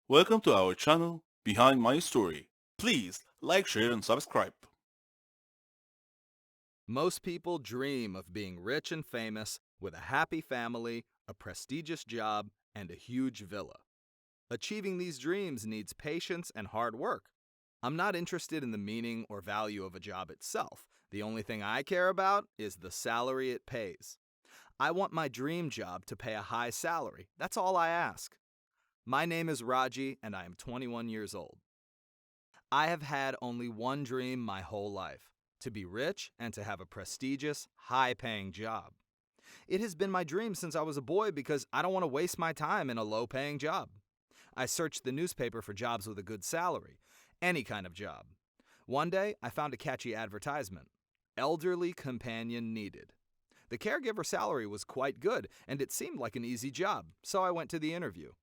Welcome to our channel, Behind My Story. Please like, share, and subscribe. Most people dream of being rich and famous with a happy family, a prestigious job, and a huge villa. Achieving these dreams needs patience and hard work. I'm not interested in the meaning or value of a job itself. The only thing I care about is the salary it pays. I want my dream job to pay a high salary. That's all I ask. My name is Raji, and I am 21 years old. I have had only one dream my whole life: to be rich and to have a prestigious, high paying job. It has been my dream since I was a boy because I don't want to waste my time in a low paying job. I searched the newspaper for jobs with a good salary, any kind of job. One day, I found a catchy advertisement: elderly companion needed. The caregiver salary was quite good, and it seemed like an easy job, so I went to the interview.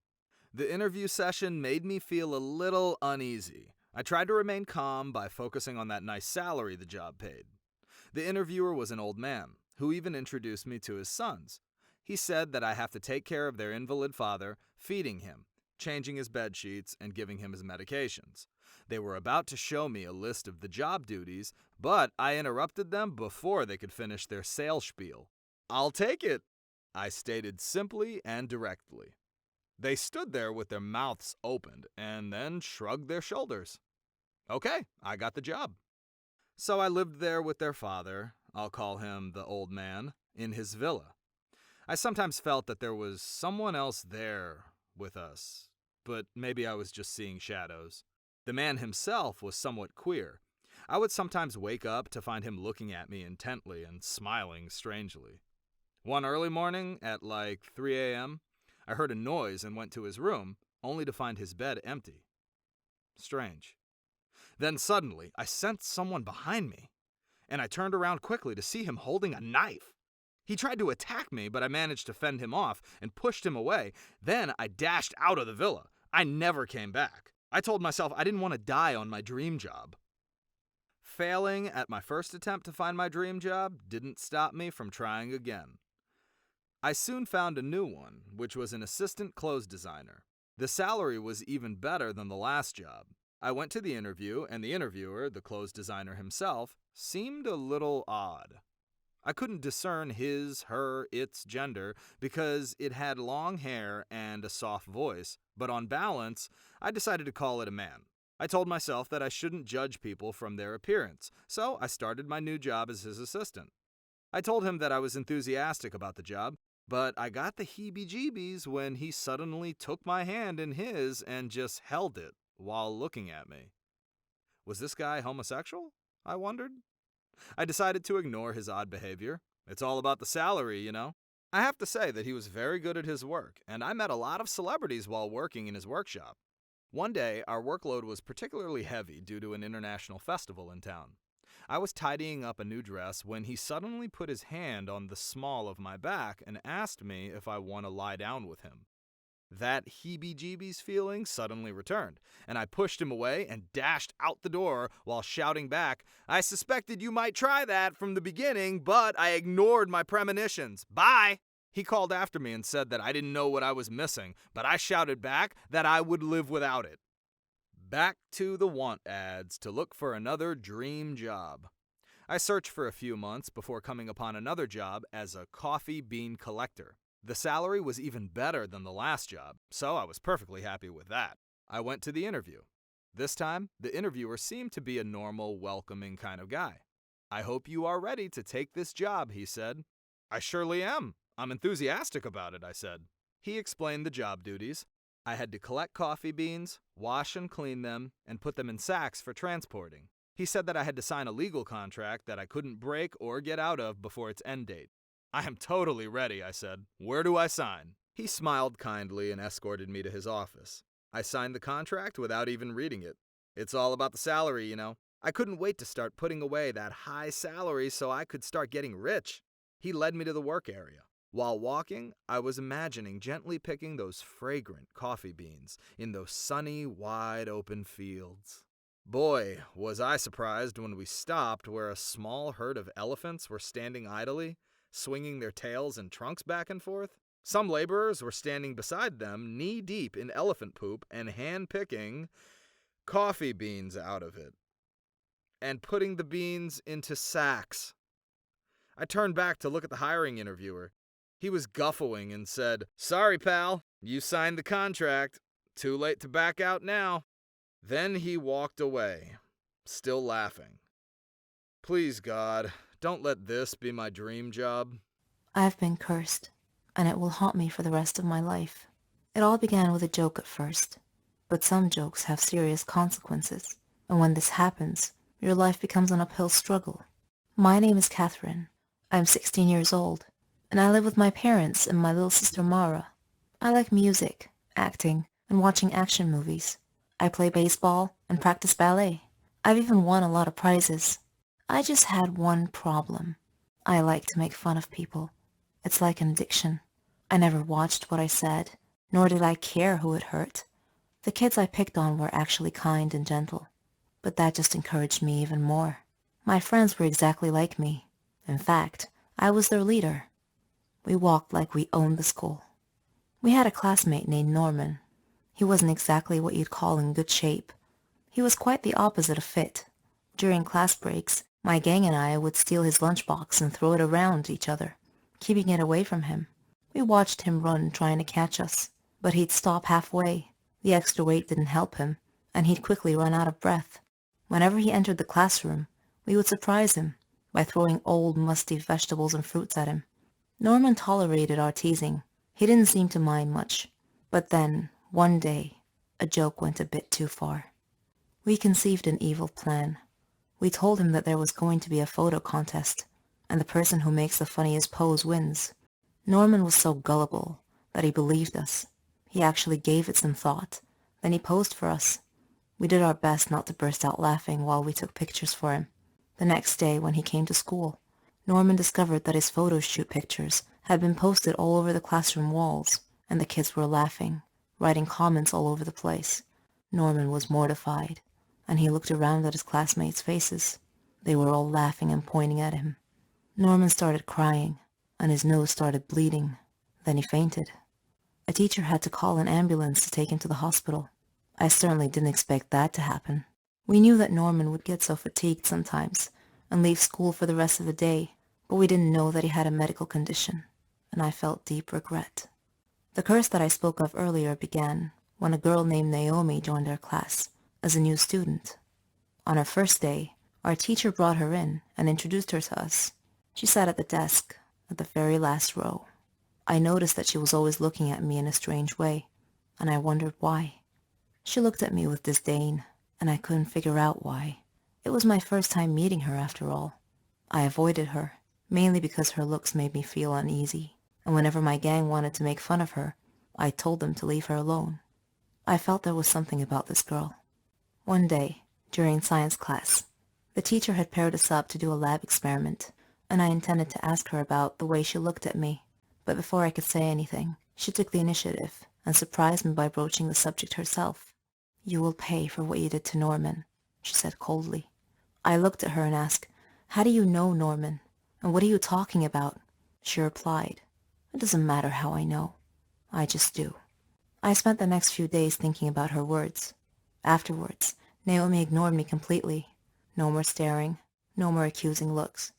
The interview session made me feel a little uneasy. I tried to remain calm by focusing on that nice salary the job paid. The interviewer was an old man, who even introduced me to his sons. He said that I have to take care of their invalid father, feeding him, changing his bed sheets, and giving him his medications. They were about to show me a list of the job duties, but I interrupted them before they could finish their sales spiel. "I'll take it," I stated simply and directly. They stood there with their mouths opened and then shrugged their shoulders. Okay, I got the job. So I lived there with their father, I'll call him the old man, in his villa. I sometimes felt that there was someone else there with us, but maybe I was just seeing shadows. The man himself was somewhat queer. I would sometimes wake up to find him looking at me intently and smiling strangely. One early morning at like 3 a.m., I heard a noise and went to his room, only to find his bed empty. Strange. Then suddenly, I sensed someone behind me, and I turned around quickly to see him holding a knife. He tried to attack me, but I managed to fend him off and pushed him away. Then I dashed out of the villa. I never came back. I told myself I didn't want to die on my dream job. Failing at my first attempt to find my dream job didn't stop me from trying again. I soon found a new one, which was an assistant clothes designer. The salary was even better than the last job. I went to the interview, and the interviewer, the clothes designer himself, seemed a little odd. I couldn't discern his, her, its gender because it had long hair and a soft voice, but on balance, I decided to call it a man. I told myself that I shouldn't judge people from their appearance, so I started my new job as his assistant. I told him that I was enthusiastic about the job, but I got the heebie-jeebies when he suddenly took my hand in his and just held it while looking at me. Was this guy homosexual? I wondered. I decided to ignore his odd behavior. It's all about the salary, you know. I have to say that he was very good at his work, and I met a lot of celebrities while working in his workshop. One day, our workload was particularly heavy due to an international festival in town. I was tidying up a new dress when he suddenly put his hand on the small of my back and asked me if I want to lie down with him. That heebie-jeebies feeling suddenly returned, and I pushed him away and dashed out the door while shouting back, "I suspected you might try that from the beginning, but I ignored my premonitions. Bye!" He called after me and said that I didn't know what I was missing, but I shouted back that I would live without it. Back to the want ads to look for another dream job. I searched for a few months before coming upon another job as a coffee bean collector. The salary was even better than the last job, so I was perfectly happy with that. I went to the interview. This time, the interviewer seemed to be a normal, welcoming kind of guy. "I hope you are ready to take this job," he said. "I surely am. I'm enthusiastic about it," I said. He explained the job duties. I had to collect coffee beans, wash and clean them, and put them in sacks for transporting. He said that I had to sign a legal contract that I couldn't break or get out of before its end date. "I am totally ready," I said. "Where do I sign?" He smiled kindly and escorted me to his office. I signed the contract without even reading it. It's all about the salary, you know. I couldn't wait to start putting away that high salary so I could start getting rich. He led me to the work area. While walking, I was imagining gently picking those fragrant coffee beans in those sunny, wide open fields. Boy, was I surprised when we stopped where a small herd of elephants were standing idly, swinging their tails and trunks back and forth. Some laborers were standing beside them, knee-deep in elephant poop and hand-picking coffee beans out of it, and putting the beans into sacks. I turned back to look at the hiring interviewer. He was guffawing and said, "Sorry, pal, you signed the contract. Too late to back out now." Then he walked away, still laughing. Please, God, don't let this be my dream job. I've been cursed, and it will haunt me for the rest of my life. It all began with a joke at first, but some jokes have serious consequences, and when this happens, your life becomes an uphill struggle. My name is Catherine. I'm 16 years old, and I live with my parents and my little sister Mara. I like music, acting, and watching action movies. I play baseball and practice ballet. I've even won a lot of prizes. I just had one problem. I like to make fun of people. It's like an addiction. I never watched what I said, nor did I care who it hurt. The kids I picked on were actually kind and gentle, but that just encouraged me even more. My friends were exactly like me. In fact, I was their leader. We walked like we owned the school. We had a classmate named Norman. He wasn't exactly what you'd call in good shape. He was quite the opposite of fit. During class breaks, my gang and I would steal his lunchbox and throw it around each other, keeping it away from him. We watched him run trying to catch us, but he'd stop halfway. The extra weight didn't help him, and he'd quickly run out of breath. Whenever he entered the classroom, we would surprise him by throwing old, musty vegetables and fruits at him. Norman tolerated our teasing. He didn't seem to mind much. But then, one day, a joke went a bit too far. We conceived an evil plan. We told him that there was going to be a photo contest, and the person who makes the funniest pose wins. Norman was so gullible that he believed us. He actually gave it some thought. Then he posed for us. We did our best not to burst out laughing while we took pictures for him. The next day, when he came to school, Norman discovered that his photo shoot pictures had been posted all over the classroom walls, and the kids were laughing, writing comments all over the place. Norman was mortified, and he looked around at his classmates' faces. They were all laughing and pointing at him. Norman started crying, and his nose started bleeding. Then he fainted. A teacher had to call an ambulance to take him to the hospital. I certainly didn't expect that to happen. We knew that Norman would get so fatigued sometimes and leave school for the rest of the day, but we didn't know that he had a medical condition, and I felt deep regret. The curse that I spoke of earlier began when a girl named Naomi joined our class as a new student. On her first day, our teacher brought her in and introduced her to us. She sat at the desk, at the very last row. I noticed that she was always looking at me in a strange way, and I wondered why. She looked at me with disdain, and I couldn't figure out why. It was my first time meeting her, after all. I avoided her, mainly because her looks made me feel uneasy, and whenever my gang wanted to make fun of her, I told them to leave her alone. I felt there was something about this girl. One day, during science class, the teacher had paired us up to do a lab experiment, and I intended to ask her about the way she looked at me. But before I could say anything, she took the initiative and surprised me by broaching the subject herself. "You will pay for what you did to Norman," she said coldly. I looked at her and asked, "How do you know Norman? And what are you talking about?" She replied, "It doesn't matter how I know. I just do." I spent the next few days thinking about her words. Afterwards, Naomi ignored me completely. No more staring, no more accusing looks.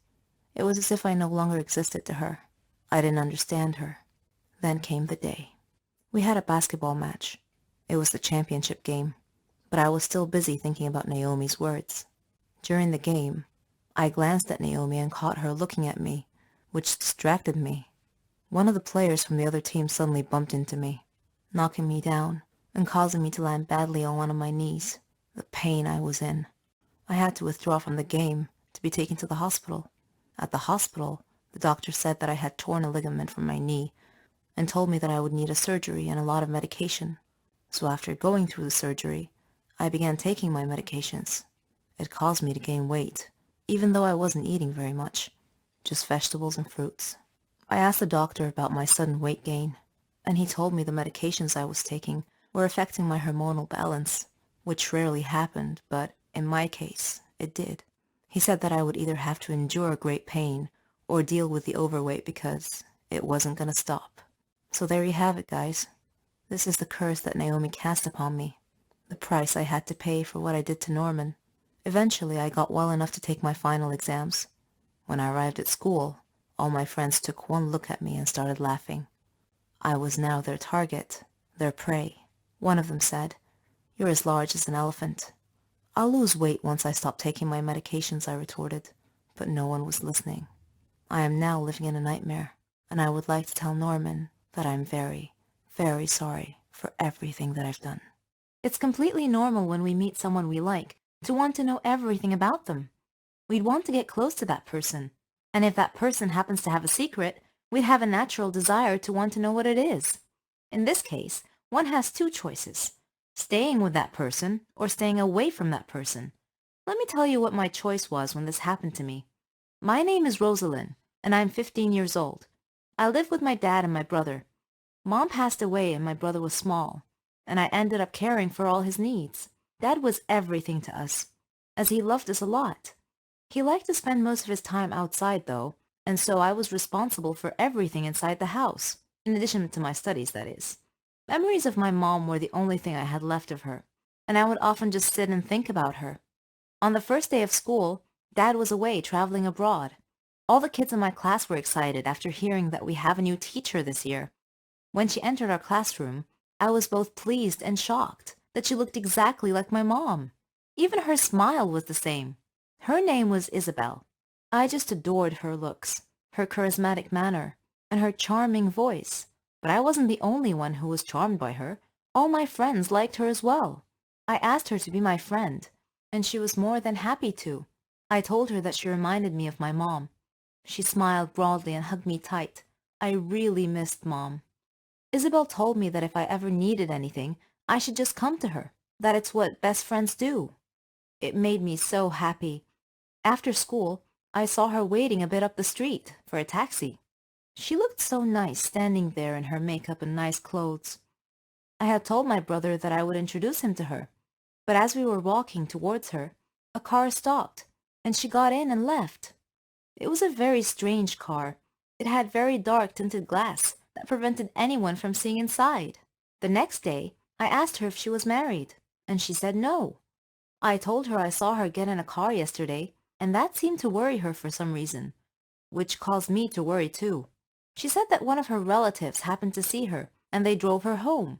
It was as if I no longer existed to her. I didn't understand her. Then came the day. We had a basketball match. It was the championship game, but I was still busy thinking about Naomi's words. During the game, I glanced at Naomi and caught her looking at me, which distracted me. One of the players from the other team suddenly bumped into me, knocking me down and causing me to land badly on one of my knees. The pain I was in. I had to withdraw from the game to be taken to the hospital. At the hospital, the doctor said that I had torn a ligament from my knee and told me that I would need a surgery and a lot of medication. So after going through the surgery, I began taking my medications. It caused me to gain weight, even though I wasn't eating very much, just vegetables and fruits. I asked the doctor about my sudden weight gain, and he told me the medications I was taking were affecting my hormonal balance, which rarely happened, but in my case, it did. He said that I would either have to endure great pain or deal with the overweight because it wasn't going to stop. So there you have it, guys. This is the curse that Naomi cast upon me. The price I had to pay for what I did to Norman. Eventually, I got well enough to take my final exams. When I arrived at school, all my friends took one look at me and started laughing. I was now their target, their prey. One of them said, "You're as large as an elephant." "I'll lose weight once I stop taking my medications," I retorted, but no one was listening. I am now living in a nightmare, and I would like to tell Norman that I'm very, very sorry for everything that I've done. It's completely normal when we meet someone we like to want to know everything about them. We'd want to get close to that person, and if that person happens to have a secret, we'd have a natural desire to want to know what it is. In this case, one has two choices: staying with that person or staying away from that person. Let me tell you what my choice was when this happened to me. My name is Rosalind, and I'm 15 years old. I live with my dad and my brother. Mom passed away and my brother was small, and I ended up caring for all his needs. Dad was everything to us, as he loved us a lot. He liked to spend most of his time outside, though, and so I was responsible for everything inside the house, in addition to my studies, that is. Memories of my mom were the only thing I had left of her, and I would often just sit and think about her. On the first day of school, Dad was away traveling abroad. All the kids in my class were excited after hearing that we have a new teacher this year. When she entered our classroom, I was both pleased and shocked that she looked exactly like my mom. Even her smile was the same. Her name was Isabel. I just adored her looks, her charismatic manner, and her charming voice. But I wasn't the only one who was charmed by her. All my friends liked her as well. I asked her to be my friend, and she was more than happy to. I told her that she reminded me of my mom. She smiled broadly and hugged me tight. I really missed Mom. Isabel told me that if I ever needed anything, I should just come to her, that it's what best friends do. It made me so happy. After school, I saw her waiting a bit up the street for a taxi. She looked so nice standing there in her makeup and nice clothes. I had told my brother that I would introduce him to her, but as we were walking towards her, a car stopped, and she got in and left. It was a very strange car. It had very dark tinted glass that prevented anyone from seeing inside. The next day, I asked her if she was married, and she said no. I told her I saw her get in a car yesterday, and that seemed to worry her for some reason, which caused me to worry too. She said that one of her relatives happened to see her, and they drove her home.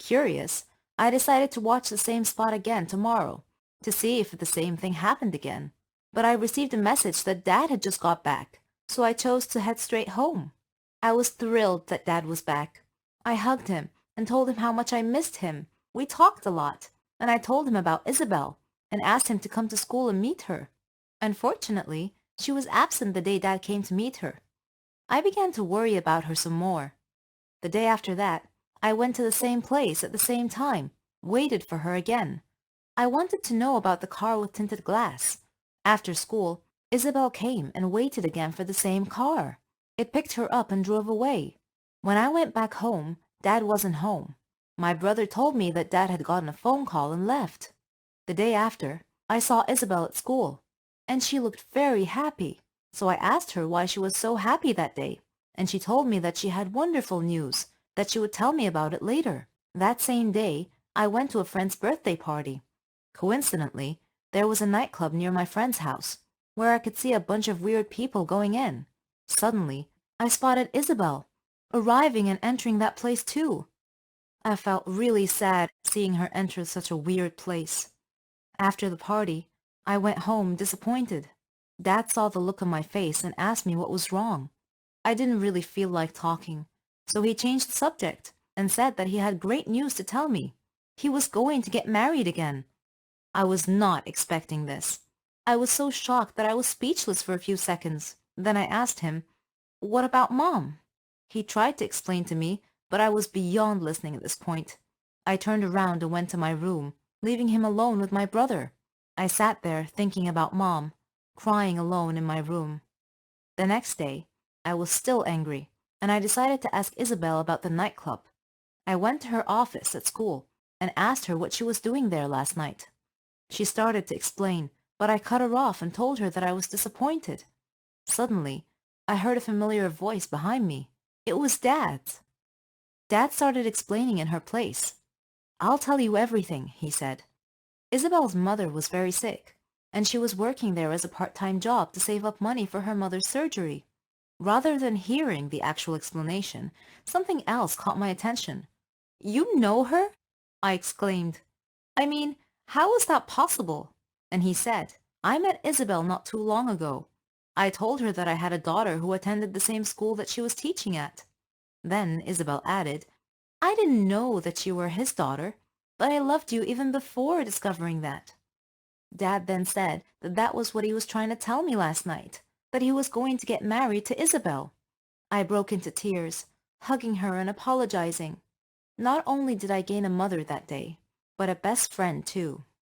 Curious, I decided to watch the same spot again tomorrow, to see if the same thing happened again. But I received a message that Dad had just got back, so I chose to head straight home. I was thrilled that Dad was back. I hugged him and told him how much I missed him. We talked a lot, and I told him about Isabel and asked him to come to school and meet her. Unfortunately, she was absent the day Dad came to meet her. I began to worry about her some more. The day after that, I went to the same place at the same time, waited for her again. I wanted to know about the car with tinted glass. After school, Isabel came and waited again for the same car. It picked her up and drove away. When I went back home, Dad wasn't home. My brother told me that Dad had gotten a phone call and left. The day after, I saw Isabel at school, and she looked very happy. So I asked her why she was so happy that day, and she told me that she had wonderful news, that she would tell me about it later. That same day, I went to a friend's birthday party. Coincidentally, there was a nightclub near my friend's house, where I could see a bunch of weird people going in. Suddenly, I spotted Isabel, arriving and entering that place too. I felt really sad seeing her enter such a weird place. After the party, I went home disappointed. Dad saw the look on my face and asked me what was wrong. I didn't really feel like talking, so he changed the subject and said that he had great news to tell me. He was going to get married again. I was not expecting this. I was so shocked that I was speechless for a few seconds. Then I asked him, "What about Mom?" He tried to explain to me, but I was beyond listening at this point. I turned around and went to my room, leaving him alone with my brother. I sat there thinking about Mom, crying alone in my room. The next day, I was still angry, and I decided to ask Isabel about the nightclub. I went to her office at school and asked her what she was doing there last night. She started to explain, but I cut her off and told her that I was disappointed. Suddenly, I heard a familiar voice behind me. It was Dad's. Dad started explaining in her place. "I'll tell you everything," he said. Isabel's mother was very sick, and she was working there as a part-time job to save up money for her mother's surgery. Rather than hearing the actual explanation, something else caught my attention. "You know her?" I exclaimed. "I mean, how is that possible?" And he said, "I met Isabel not too long ago. I told her that I had a daughter who attended the same school that she was teaching at." Then Isabel added, "I didn't know that you were his daughter, but I loved you even before discovering that." Dad then said that that was what he was trying to tell me last night, that he was going to get married to Isabel. I broke into tears, hugging her and apologizing. Not only did I gain a mother that day, but a best friend too.